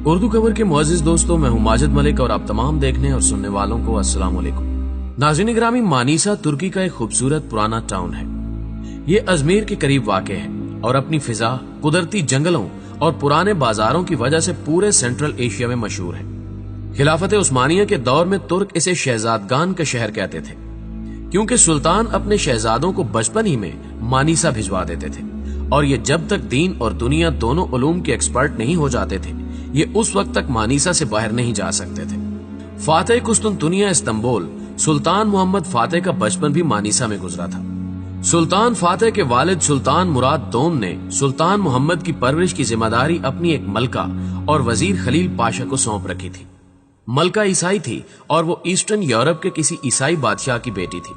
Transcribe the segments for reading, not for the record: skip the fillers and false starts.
اردو خبر کے معزز دوستوں، میں ہوں ماجد ملک اور آپ تمام دیکھنے اور سننے والوں کو السلام علیکم۔ ناظرین گرامی، مانیسا ترکی کا ایک خوبصورت پرانا ٹاؤن ہے۔ یہ ازمیر کے قریب واقع ہے اور اپنی فضا، قدرتی جنگلوں اور پرانے بازاروں کی وجہ سے پورے سینٹرل ایشیا میں مشہور ہے۔ خلافت عثمانیہ کے دور میں ترک اسے شہزادگان کا شہر کہتے تھے، کیونکہ سلطان اپنے شہزادوں کو بچپن ہی میں مانیسا بھجوا دیتے تھے، اور یہ جب تک دین اور دنیا دونوں علوم کے ایکسپرٹ نہیں ہو جاتے تھے، یہ اس وقت تک مانیسا سے باہر نہیں جا سکتے تھے۔ فاتح قسطنطنیہ استنبول سلطان محمد فاتح کا بچپن بھی مانیسا میں گزرا تھا۔ سلطان فاتح کے والد سلطان مراد دوم نے سلطان محمد کی پرورش کی ذمہ داری اپنی ایک ملکہ اور وزیر خلیل پاشا کو سونپ رکھی تھی۔ ملکہ عیسائی تھی اور وہ ایسٹرن یورپ کے کسی عیسائی بادشاہ کی بیٹی تھی۔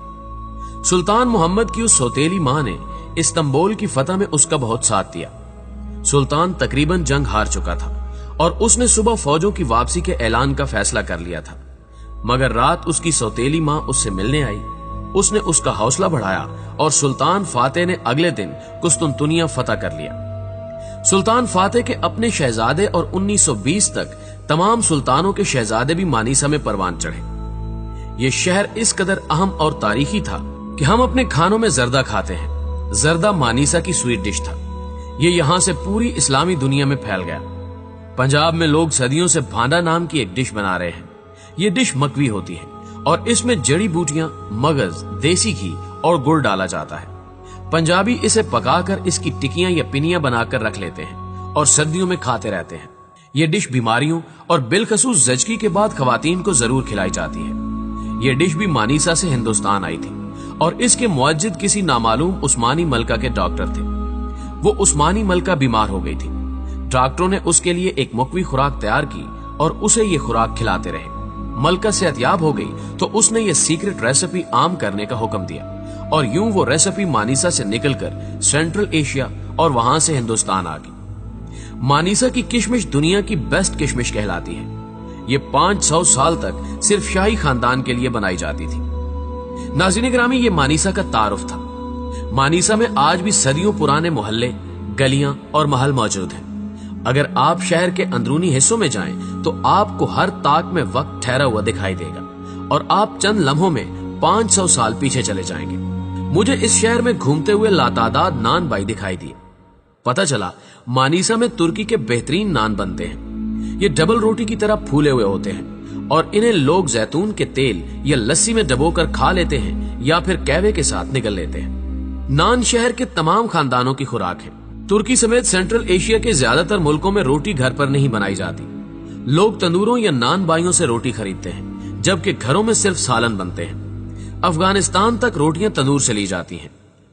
سلطان محمد کی اس سوتیلی ماں نے استنبول کی فتح میں اس کا بہت ساتھ دیا۔ سلطان تقریباً جنگ ہار چکا تھا اور اس نے صبح فوجوں کی واپسی کے اعلان کا فیصلہ کر لیا تھا، مگر رات اس کی سوتیلی ماں اس سے ملنے آئی۔ اس نے اس کا حوصلہ بڑھایا اور سلطان فاتح نے اگلے دن قسطنطنیہ فتح کر لیا۔ سلطان فاتح کے اپنے شہزادے اور 1920 تک تمام سلطانوں کے شہزادے بھی مانیسا میں پروان چڑھے۔ یہ شہر اس قدر اہم اور تاریخی تھا کہ ہم اپنے کھانوں میں زردہ کھاتے ہیں۔ زردہ مانیسا کی سویٹ ڈش تھا۔ یہ یہاں سے پوری اسلامی دنیا میں پھیل گیا۔ پنجاب میں لوگ صدیوں سے بھانڈا نام کی ایک ڈش بنا رہے ہیں۔ یہ ڈش مکوی ہوتی ہے اور اس میں جڑی بوٹیاں، مغز، دیسی گھی اور گڑ ڈالا جاتا ہے۔ پنجابی اسے پکا کر اس کی ٹکیاں یا پنیاں بنا کر رکھ لیتے ہیں اور سردیوں میں کھاتے رہتے ہیں۔ یہ ڈش بیماریوں اور بالخصوص زچگی کے بعد خواتین کو ضرور کھلائی جاتی ہے۔ یہ ڈش بھی مانیسا سے ہندوستان آئی تھی اور اس کے موجد کسی نامعلوم عثمانی ملکہ کے ڈاکٹر تھے۔ وہ عثمانی ملکہ بیمار ہو گئی تھی۔ ڈاکٹروں نے اس کے لیے ایک مکوی خوراک تیار کی اور اسے یہ خوراک کھلاتے رہے۔ ملکہ صحتیاب ہو گئی تو اس نے یہ سیکرٹ ریسیپی عام کرنے کا حکم دیا، اور یوں وہ ریسیپی مانیسا سے نکل کر سینٹرل ایشیا اور وہاں سے ہندوستان آ گئی۔ مانیسا کی کشمش دنیا کی بیسٹ کشمش کہلاتی ہے۔ یہ 500 سال تک صرف شاہی خاندان کے لیے بنائی جاتی تھی۔ ناظرین گرامی، یہ مانیسا کا تعارف تھا۔ مانیسا میں آج بھی صدیوں پرانے محلے، گلیاں اور محل موجود ہیں۔ اگر آپ شہر کے اندرونی حصوں میں جائیں تو آپ کو ہر طاق میں وقت ٹھہرا ہوا دکھائی دے گا اور آپ چند لمحوں میں 500 سال پیچھے چلے جائیں گے۔ مجھے اس شہر میں گھومتے ہوئے لاتعداد نان بائی دکھائی دیے۔ پتہ چلا مانیسا میں ترکی کے بہترین نان بنتے ہیں۔ یہ ڈبل روٹی کی طرح پھولے ہوئے ہوتے ہیں اور انہیں لوگ زیتون کے تیل یا لسی میں ڈبو کر کھا لیتے ہیں یا پھر قہوے کے ساتھ نگل لیتے ہیں۔ نان شہر کے تمام خاندانوں کی خوراک ہے۔ ترکی سمیت سینٹرل ایشیا کے زیادہ تر ملکوں میں روٹی گھر پر نہیں بنائی جاتی۔ لوگ تندوروں یا نان بائیوں سے روٹی خریدتے ہیں، جبکہ گھروں میں صرف سالن بنتے ہیں۔ افغانستان تک روٹیاں تندور سے لی جاتی ہیں،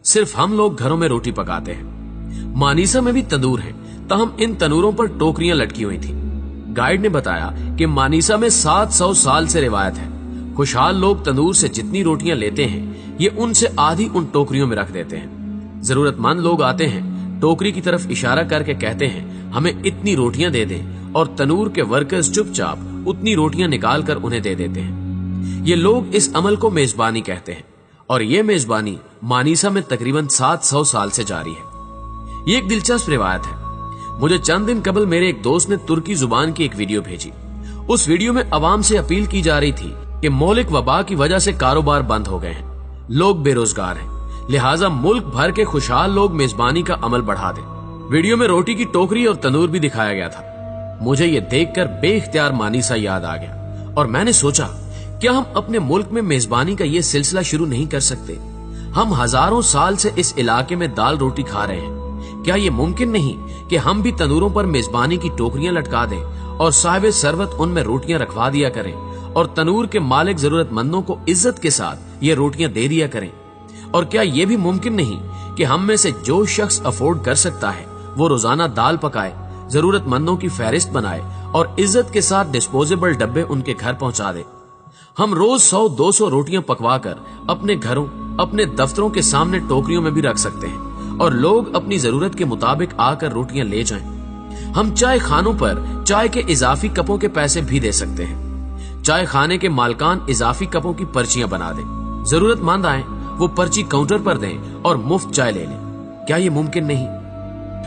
صرف ہم لوگ گھروں میں روٹی پکاتے ہیں۔ مانیسا میں بھی تندور ہیں، تاہم ان تنوروں پر ٹوکریاں لٹکی ہوئی تھیں۔ گائیڈ نے بتایا کہ مانیسا میں 700 سال سے روایت ہے۔ خوشحال لوگ تندور سے جتنی روٹیاں لیتے ہیں، یہ ان سے آدھی ان ٹوکریوں میں رکھ دیتے ہیں۔ ضرورت مند لوگ آتے ہیں، ٹوکری کی طرف اشارہ کر کے کہتے ہیں ہمیں اتنی روٹیاں دے دیں، اور تنور کے ورکرز چپ چاپ اتنی روٹیاں نکال کر انہیں دے دیتے ہیں۔ یہ لوگ اس عمل کو میزبانی کہتے ہیں، اور یہ میزبانی مانیسا میں تقریباً 700 سال سے جاری ہے۔ یہ ایک دلچسپ روایت ہے۔ مجھے چند دن قبل میرے ایک دوست نے ترکی زبان کی ایک ویڈیو بھیجی۔ اس ویڈیو میں عوام سے اپیل کی جا رہی تھی کہ مہلک وبا کی وجہ سے کاروبار بند ہو گئے ہیں، لوگ بے روزگار ہیں، لہٰذا ملک بھر کے خوشحال لوگ میزبانی کا عمل بڑھا دیں۔ ویڈیو میں روٹی کی ٹوکری اور تندور بھی دکھایا گیا تھا۔ مجھے یہ دیکھ کر بے اختیار مانیسا یاد آ گیا، اور میں نے سوچا کیا ہم اپنے ملک میں میزبانی کا یہ سلسلہ شروع نہیں کر سکتے؟ ہم ہزاروں سال سے اس علاقے میں دال روٹی کھا رہے ہیں، کیا یہ ممکن نہیں کہ ہم بھی تندوروں پر میزبانی کی ٹوکریاں لٹکا دیں اور صاحب ثروت ان میں روٹیاں رکھوا دیا کریں، اور تنور کے مالک ضرورت مندوں کو عزت کے ساتھ یہ روٹیاں دے دیا کریں؟ اور کیا یہ بھی ممکن نہیں کہ ہم میں سے جو شخص افورڈ کر سکتا ہے وہ روزانہ دال پکائے، ضرورت مندوں کی فہرست بنائے اور عزت کے ساتھ ڈسپوزیبل ڈبے ان کے گھر پہنچا دے؟ ہم روز 100-200 روٹیاں پکوا کر اپنے گھروں، اپنے دفتروں کے سامنے ٹوکریوں میں بھی رکھ سکتے ہیں اور لوگ اپنی ضرورت کے مطابق آ کر روٹیاں لے جائیں۔ ہم چائے خانوں پر چائے کے اضافی کپوں کے پیسے بھی دے سکتے ہیں۔ چائے خانے کے مالکان اضافی کپوں کی پرچیاں بنا دیں، ضرورت مند آئیں وہ پرچی کاؤنٹر پر دیں اور مفت چائے لے لیں۔ کیا یہ ممکن نہیں؟